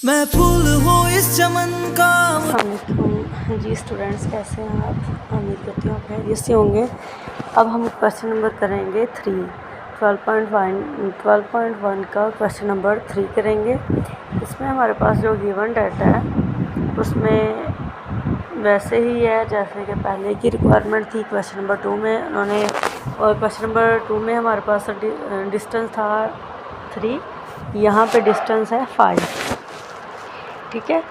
मैं फूल हूँ इस चमन का। जी स्टूडेंट्स, कैसे हैं आप? उम्मीद करती हूँ आप खैरियत से होंगे। अब हम क्वेश्चन नंबर करेंगे 12.1 का क्वेश्चन नंबर 3 करेंगे। इसमें हमारे पास जो गिवन डाटा है उसमें वैसे ही है जैसे कि पहले की रिक्वायरमेंट थी। क्वेश्चन नंबर 2 में उन्होंने, और क्वेश्चन नंबर 2 में हमारे पास डिस्टेंस था 3, यहाँ पे डिस्टेंस है 5। ठीक है,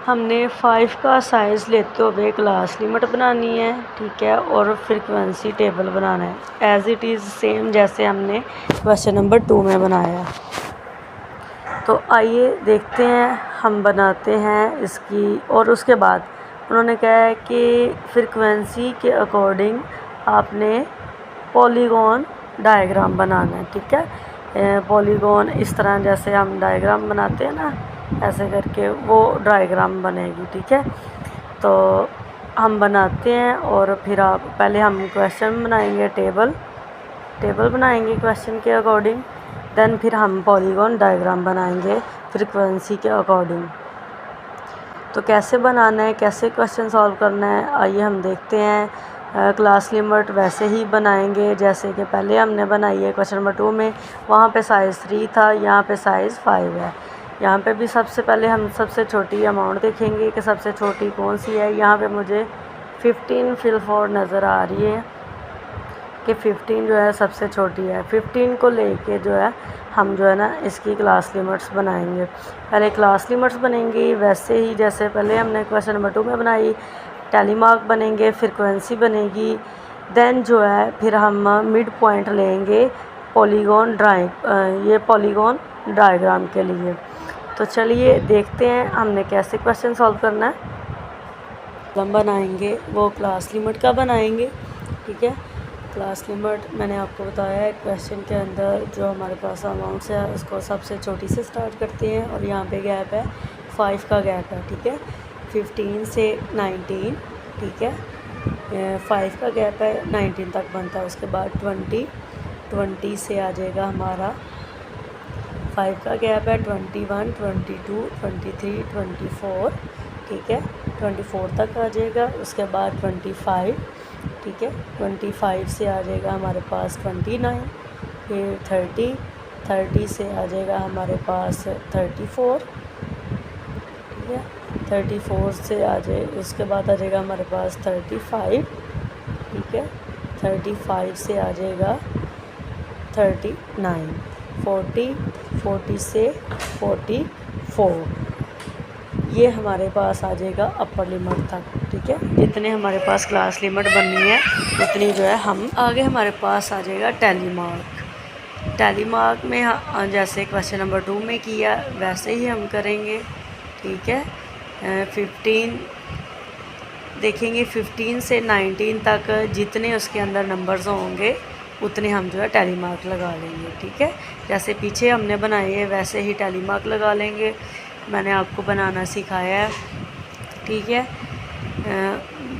हमने 5 का साइज़ लेते हुए क्लास लिमिट बनानी है। ठीक है, और फ्रीक्वेंसी टेबल बनाना है एज़ इट इज़ सेम जैसे हमने क्वेश्चन नंबर 2 में बनाया। तो आइए देखते हैं, हम बनाते हैं इसकी। और उसके बाद उन्होंने कहा है कि फ्रीक्वेंसी के अकॉर्डिंग आपने पॉलीगॉन डायग्राम बनाना है। ठीक है, पॉलीगॉन इस तरह जैसे हम डायग्राम बनाते हैं ना, ऐसे करके वो डायग्राम बनेगी। ठीक है, तो हम बनाते हैं और फिर आप पहले हम क्वेश्चन बनाएंगे, टेबल बनाएंगे क्वेश्चन के अकॉर्डिंग, देन फिर हम पॉलीगॉन डायग्राम बनाएंगे फ्रीक्वेंसी के अकॉर्डिंग। तो कैसे बनाना है, कैसे क्वेश्चन सॉल्व करना है, आइए हम देखते हैं। क्लास लिमिट वैसे ही बनाएंगे जैसे कि पहले हमने बनाई है क्वेश्चन नंबर 2 में। वहाँ पे साइज़ 3 था, यहाँ पे साइज़ 5 है। यहाँ पे भी सबसे पहले हम सबसे छोटी अमाउंट देखेंगे कि सबसे छोटी कौन सी है। यहाँ पे मुझे 15 फिल 4 नज़र आ रही है कि 15 जो है सबसे छोटी है। 15 को लेके जो है हम जो है ना इसकी क्लास लिमिट्स बनाएंगे। पहले क्लास लिमिट्स बनेंगी वैसे ही जैसे पहले हमने क्वेश्चन नंबर 2 में बनाई। टैली मार्क बनेंगे, फ्रीक्वेंसी बनेगी, देन जो है फिर हम मिड पॉइंट लेंगे पॉलीगॉन पॉलीगॉन डायग्राम के लिए। तो चलिए देखते हैं हमने कैसे क्वेश्चन सॉल्व करना है। हम बनाएंगे वो क्लास लिमिट का बनाएंगे। ठीक है, क्लास लिमिट मैंने आपको बताया है क्वेश्चन के अंदर जो हमारे पास अमाउंट्स है उसको सबसे छोटी से स्टार्ट करते हैं और यहाँ पे गैप है 5 का गैप है। ठीक है, 15 से 19। ठीक है, 5 का गैप है, 19 तक बनता है। उसके बाद 20 से आ जाएगा हमारा 5 का गैप है, 21, 22, 23, 24। ठीक है, 24 तक आ जाएगा। उसके बाद 25। ठीक है, 25 से आ जाएगा हमारे पास 29, फिर 30 से आ जाएगा हमारे पास 34। ठीक है, 34 से आ जाए, उसके बाद आ जाएगा हमारे पास 35। ठीक है, 35 से आ जाएगा 39, 40 से 44। ये हमारे पास आ जाएगा अपर लिमिट तक। ठीक है, जितने हमारे पास क्लास लिमिट बननी है उतनी जो है हम आगे हमारे पास आ जाएगा टैली मार्क। टैली मार्क में जैसे क्वेश्चन नंबर 2 में किया वैसे ही हम करेंगे। ठीक है, 15 देखेंगे, 15 से 19 तक जितने उसके अंदर नंबर्स होंगे उतने हम जो है टैली मार्क लगा लेंगे। ठीक है, जैसे पीछे हमने बनाए है वैसे ही टैली मार्क लगा लेंगे। मैंने आपको बनाना सिखाया है। ठीक है,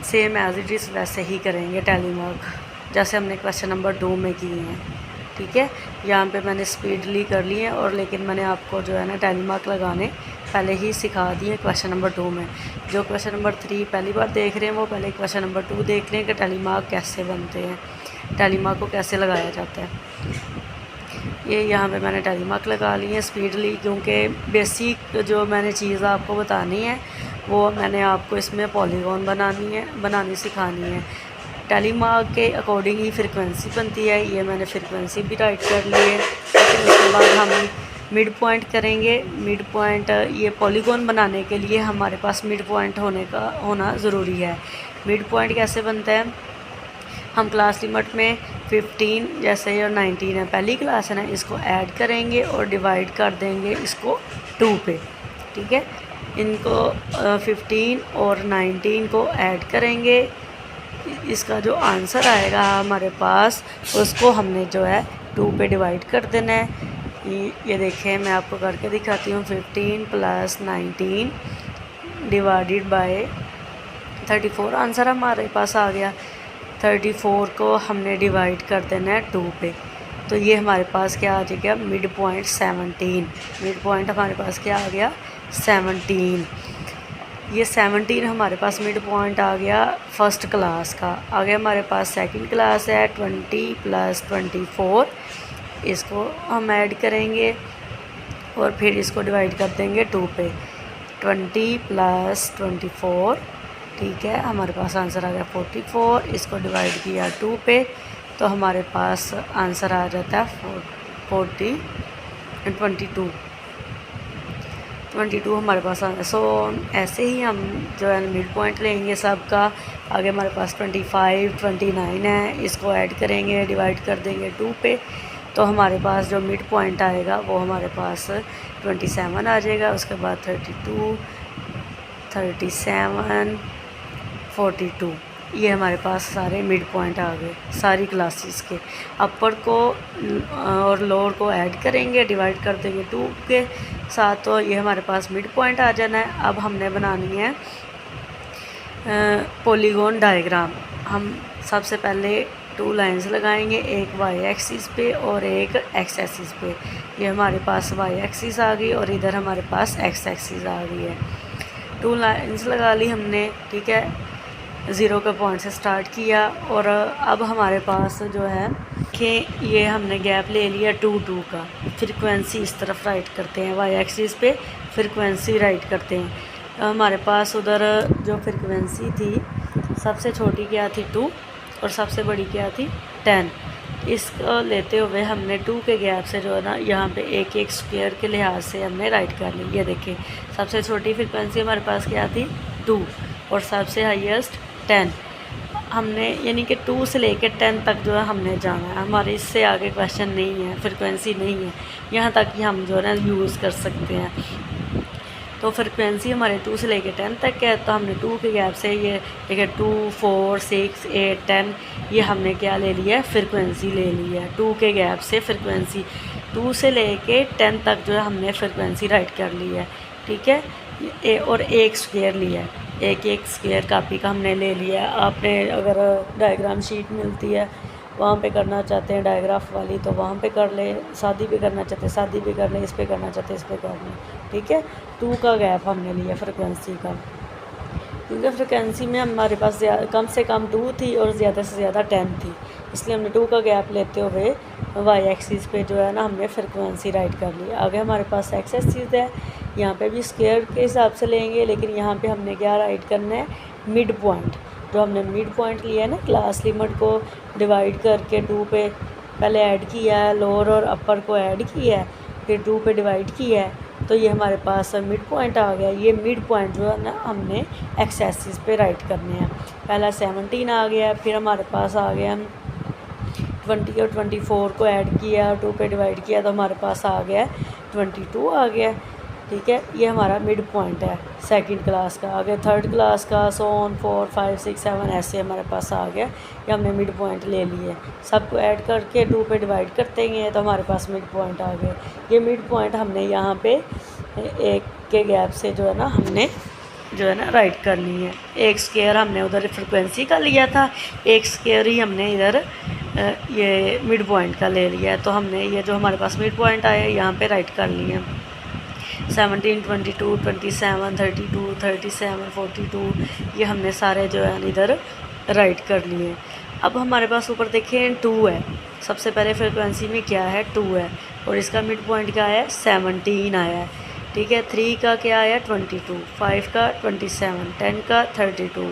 सेम एज इट इज़ वैसे ही करेंगे टैली मार्क जैसे हमने क्वेश्चन नंबर 2 में किए हैं। ठीक है, यहाँ पे मैंने स्पीडली कर लिए हैं और लेकिन मैंने आपको जो है ना टैली मार्क लगाने पहले ही सिखा दिए क्वेश्चन नंबर 2 में। जो क्वेश्चन नंबर 3 पहली बार देख रहे हैं वो पहले क्वेश्चन नंबर 2 देख लें कि टैली मार्क कैसे बनते हैं, टैली मार्क को कैसे लगाया जाता है। ये यहाँ पे मैंने टैली मार्क लगा ली है स्पीडली, क्योंकि बेसिक जो मैंने चीज़ आपको बतानी है वो मैंने आपको इसमें पॉलीगॉन बनानी सिखानी है। टैली मार्क के अकॉर्डिंग ही फ्रीक्वेंसी बनती है। ये मैंने फ्रीक्वेंसी भी राइट कर ली है। लेकिन उसके बाद हम मिड पॉइंट करेंगे। मिड पॉइंट ये पॉलीगॉन बनाने के लिए हमारे पास मिड पॉइंट होना ज़रूरी है। मिड पॉइंट कैसे बनता है, हम क्लास लिमिट में 15 जैसे और 19 है, पहली क्लास है ना, इसको ऐड करेंगे और डिवाइड कर देंगे इसको 2 पे। ठीक है, इनको 15 और 19 को ऐड करेंगे। इसका जो आंसर आएगा हमारे पास उसको हमने जो है 2 पे डिवाइड कर देना है। ये देखें, मैं आपको करके दिखाती हूँ। 15 + 19 डिवाइडेड बाय 34 आंसर हमारे पास आ गया। 34 को हमने डिवाइड कर देना है 2 पे। तो ये हमारे पास क्या आ जाएगा, मिड पॉइंट 17। मिड पॉइंट हमारे पास क्या आ गया, 17। ये 17 हमारे पास मिड पॉइंट आ गया फर्स्ट क्लास का। आगे हमारे पास सेकंड क्लास है 20 + 24, इसको हम ऐड करेंगे और फिर इसको डिवाइड कर देंगे 2 पे। 20 + 24, ठीक है, हमारे पास आंसर आ गया 44। इसको डिवाइड किया 2 पे तो हमारे पास आंसर आ जाता है 22 हमारे पास आंसर। सो ऐसे ही हम जो है मिड पॉइंट लेंगे सबका। आगे हमारे पास 25, 29 है, इसको ऐड करेंगे, डिवाइड कर देंगे 2 पे तो हमारे पास जो मिड पॉइंट आएगा वो हमारे पास 27 आ जाएगा। उसके बाद 32, 37, 42, ये हमारे पास सारे मिड पॉइंट आ गए सारी क्लासेस के। अपर को और लोअर को ऐड करेंगे, डिवाइड कर देंगे 2 के साथ तो ये हमारे पास मिड पॉइंट आ जाना है। अब हमने बनानी है पॉलीगॉन डायग्राम। हम सबसे पहले 2 लाइंस लगाएंगे, एक वाई एक्सिस पे और एक एक्स एक्सिस पे। ये हमारे पास वाई एक्सिस आ गई और इधर हमारे पास एक्स एक्सिस आ गई है। 2 लाइंस लगा ली हमने, ठीक है, 0 के पॉइंट से स्टार्ट किया और अब हमारे पास जो है कि ये हमने गैप ले लिया 2 का। फ्रीक्वेंसी इस तरफ राइट करते हैं, वाई एक्सिस पे फ्रीक्वेंसी राइट करते हैं। हमारे पास उधर जो फ्रीक्वेंसी थी सबसे छोटी क्या थी 2 और सबसे बड़ी क्या थी 10। इसको लेते हुए हमने 2 के गैप से जो है ना यहाँ पे एक स्क्वायर के लिहाज से हमने राइट कर ली। ये देखिए सबसे छोटी फ्रीक्वेंसी हमारे पास क्या थी 2 और सबसे हाईएस्ट 10। हमने यानी कि 2 से लेकर 10 तक जो है हमने जाना है। हमारे इससे आगे क्वेश्चन नहीं है, फ्रीक्वेंसी नहीं है, यहाँ तक ही हम जो है ना यूज़ कर सकते हैं। तो फ्रीक्वेंसी हमारे 2 से लेकर 10 तक है तो हमने 2 के गैप से ये देखिए 2, 4, 6, 8, 10 ये हमने क्या ले लिया है फ्रीक्वेंसी ले ली है। 2 के गैप से फ्रीक्वेंसी 2 से लेके 10 तक जो है हमने फ्रीक्वेंसी राइट कर ली है, ठीक है। और एक स्क्वायर लिया है, एक स्क्वायर कापी का हमने ले लिया है। आपने अगर डायग्राम शीट मिलती है वहाँ पे करना चाहते हैं डायग्राफ वाली तो वहाँ पे कर ले, शादी पे करना चाहते हैं शादी पे कर लें, इस पे करना चाहते हैं इस पे कर लें, ठीक है। 2 का गैप हमने लिया फ्रिक्वेंसी का, क्योंकि फ्रिक्वेंसी में हमारे पास कम से कम 2 थी और ज़्यादा से ज़्यादा 10 थी, इसलिए हमने 2 का गैप लेते हुए वाई एक्सिस पे जो है ना हमने फ्रिक्वेंसी राइट कर ली। आगे हमारे पास एक्स एक्सिस है, यहाँ पे भी स्क्वायर के हिसाब से लेंगे, लेकिन यहाँ पे हमने क्या राइट करना है मिड पॉइंट। जो हमने मिड पॉइंट लिया है ना क्लास लिमिट को डिवाइड करके 2 पे पहले ऐड किया है, लोअर और अपर को ऐड किया है, फिर 2 पे डिवाइड किया है तो ये हमारे पास मिड पॉइंट आ गया। ये मिड पॉइंट जो है ना हमने एक्स एक्सिस पे राइट करने हैं। पहला 17 आ गया, फिर हमारे पास आ गया 20 और 24 को ऐड किया, 2 पे डिवाइड किया तो हमारे पास आ गया 22 आ गया, ठीक है। ये हमारा मिड पॉइंट है सेकंड क्लास का। आगे थर्ड क्लास का 4, 5, 6, 7 ऐसे हमारे पास आ गया। ये हमने मिड पॉइंट ले लिए, सबको ऐड करके 2 पे डिवाइड करते हैं तो हमारे पास मिड पॉइंट आ गया। ये मिड पॉइंट हमने यहाँ पे एक के गैप से जो है ना हमने जो है ना राइट करनी है। एक स्क्वायर हमने उधर फ्रिक्वेंसी का लिया था, एक स्क्वायर ही हमने इधर ये मिड पॉइंट का ले लिया है। तो हमने ये जो हमारे पास मिड पॉइंट आया यहाँ पे राइट कर लिए 17, 22, 27, 32, 37, 42 ये हमने सारे जो है इधर राइट कर लिए। अब हमारे पास ऊपर देखें 2 है, सबसे पहले फ्रिक्वेंसी में क्या है 2 है और इसका मिड पॉइंट क्या है 17 आया है, ठीक है। 3 का क्या आया 22, 5 का 27, 10 का 32,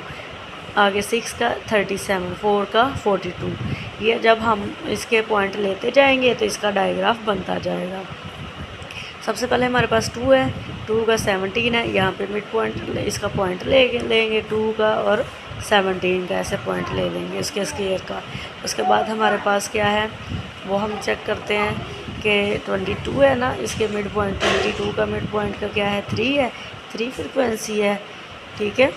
आगे 6 का 37, 4 का 42। ये जब हम इसके पॉइंट लेते जाएंगे तो इसका डायग्राफ बनता जाएगा। सबसे पहले हमारे पास 2 है, 2 का 17 है, यहाँ पे मिड पॉइंट इसका पॉइंट लेंगे 2 का और 17 का ऐसे पॉइंट ले लेंगे इसके स्क्वायर का। उसके बाद हमारे पास क्या है वो हम चेक करते हैं कि 22 है ना, इसके मिड पॉइंट 22 का मिड पॉइंट का क्या है 3 है, 3 फ्रिक्वेंसी है, ठीक है।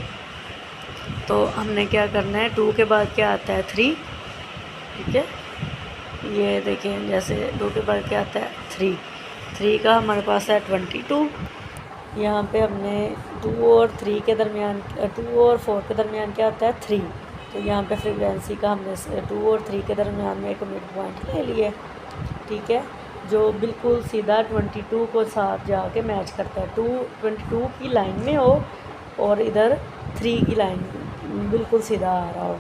तो हमने क्या करना है 2 के बाद क्या आता है 3, ठीक है। ये देखें जैसे 2 के बाद क्या आता है 3 का हमारे पास है 22। यहाँ पे हमने 2 और 3 के दरमियान 2 और 4 के दरमियान क्या होता है 3, तो यहाँ पे फ्रीक्वेंसी का हमने 2 और 3 के दरमियान में एक मिड पॉइंट ले लिया, ठीक है। जो बिल्कुल सीधा 22 को साथ जाके मैच करता है। 22 की लाइन में हो और इधर 3 की लाइन बिल्कुल सीधा आ रहा हो।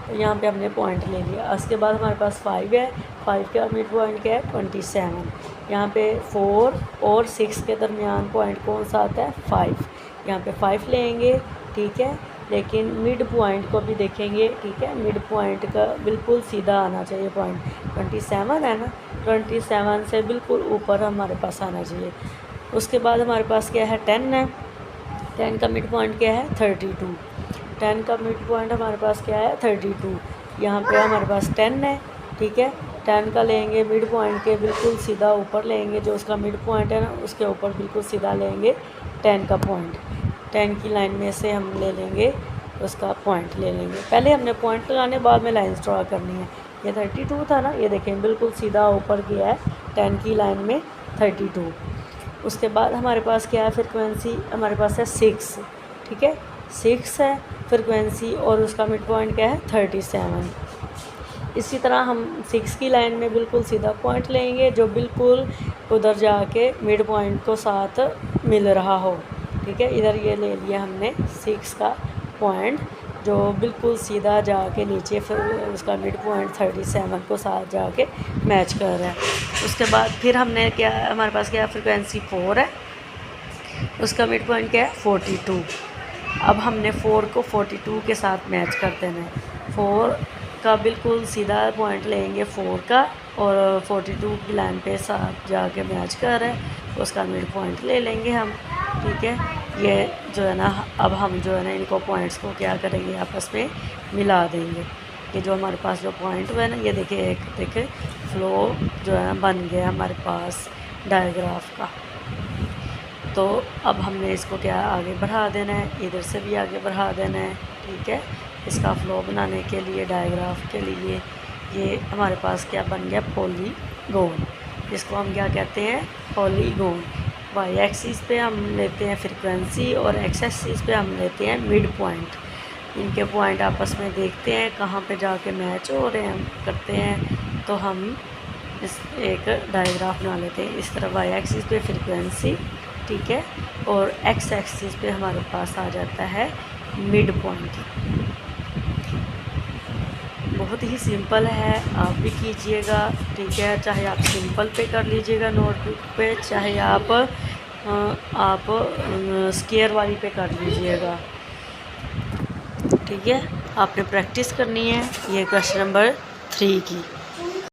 तो यहाँ पे हमने पॉइंट ले लिया। उसके बाद हमारे पास 5 है। 5 का मिड पॉइंट क्या है 27। यहाँ पे 4 और 6 के दरमियान पॉइंट कौन सा आता है 5। यहाँ पे 5 लेंगे, ठीक है, लेकिन मिड पॉइंट को भी देखेंगे, ठीक है। मिड पॉइंट का बिल्कुल सीधा आना चाहिए पॉइंट। 27 है ना, 27 से बिल्कुल ऊपर हमारे पास आना चाहिए। उसके बाद हमारे पास क्या है 10 है। 10 का मिड पॉइंट क्या है 32। 10 का मिड पॉइंट हमारे पास क्या है 32। यहाँ पे हमारे पास 10 है, ठीक है। 10 का लेंगे मिड पॉइंट के बिल्कुल सीधा ऊपर लेंगे, जो उसका मिड पॉइंट है ना उसके ऊपर बिल्कुल सीधा लेंगे 10 का पॉइंट। 10 की लाइन में से हम ले लेंगे उसका पॉइंट ले लेंगे। पहले हमने पॉइंट लगाने बाद में लाइन ड्रॉ करनी है। ये 32 था ना, ये देखें बिल्कुल सीधा ऊपर गया है 10 की लाइन में 32। उसके बाद हमारे पास क्या है फ्रिक्वेंसी, हमारे पास है 6, ठीक है। 6 है फ्रिक्वेंसी और उसका मिड पॉइंट क्या है 37। इसी तरह हम 6 की लाइन में बिल्कुल सीधा पॉइंट लेंगे जो बिल्कुल उधर जाके मिड पॉइंट को साथ मिल रहा हो, ठीक है। इधर ये ले लिया हमने 6 का पॉइंट जो बिल्कुल सीधा जाके नीचे फिर उसका मिड पॉइंट 37 को साथ जाके मैच कर रहा है। उसके बाद फिर हमने क्या, हमारे पास क्या फ्रिक्वेंसी 4 है, उसका मिड पॉइंट क्या है 42। अब हमने 4 को 42 के साथ मैच कर देना है। 4 का बिल्कुल सीधा पॉइंट लेंगे 4 का और 42 की लाइन पे साथ जाके मैच कर रहा है, उसका मिड पॉइंट ले लेंगे हम, ठीक है। ये जो है ना, अब हम जो है ना इनको पॉइंट्स को क्या करेंगे आपस में मिला देंगे। ये जो हमारे पास जो पॉइंट हुआ है ना, ये देखिए एक देखे फ्लो जो है ना बन गया हमारे पास डायग्राफ का। तो अब हमने इसको क्या आगे बढ़ा देना है, इधर से भी आगे बढ़ा देना है, ठीक है। इसका फ्लो बनाने के लिए डायग्राफ के लिए ये हमारे पास क्या बन गया पॉलीगॉन। इसको हम क्या कहते हैं पॉलीगॉन। वाई एक्सिस पे हम लेते हैं फ्रीक्वेंसी और एक्स एक्सिस पे हम लेते हैं मिड पॉइंट। इनके पॉइंट आपस में देखते हैं कहाँ पे जाके मैच हो रहे हैं करते हैं, तो हम इस एक डायग्राफ बना लेते हैं। इस तरह वाई एक्सिस पे फ्रीक्वेंसी, ठीक है, और एक्स एक्सिस पे हमारे पास आ जाता है मिड पॉइंट। बहुत ही सिंपल है, आप भी कीजिएगा, ठीक है। चाहे आप सिंपल पे कर लीजिएगा नोटबुक पे, चाहे आप स्क्वायर वाली पे कर लीजिएगा, ठीक है। आपने प्रैक्टिस करनी है ये क्वेश्चन नंबर 3 की।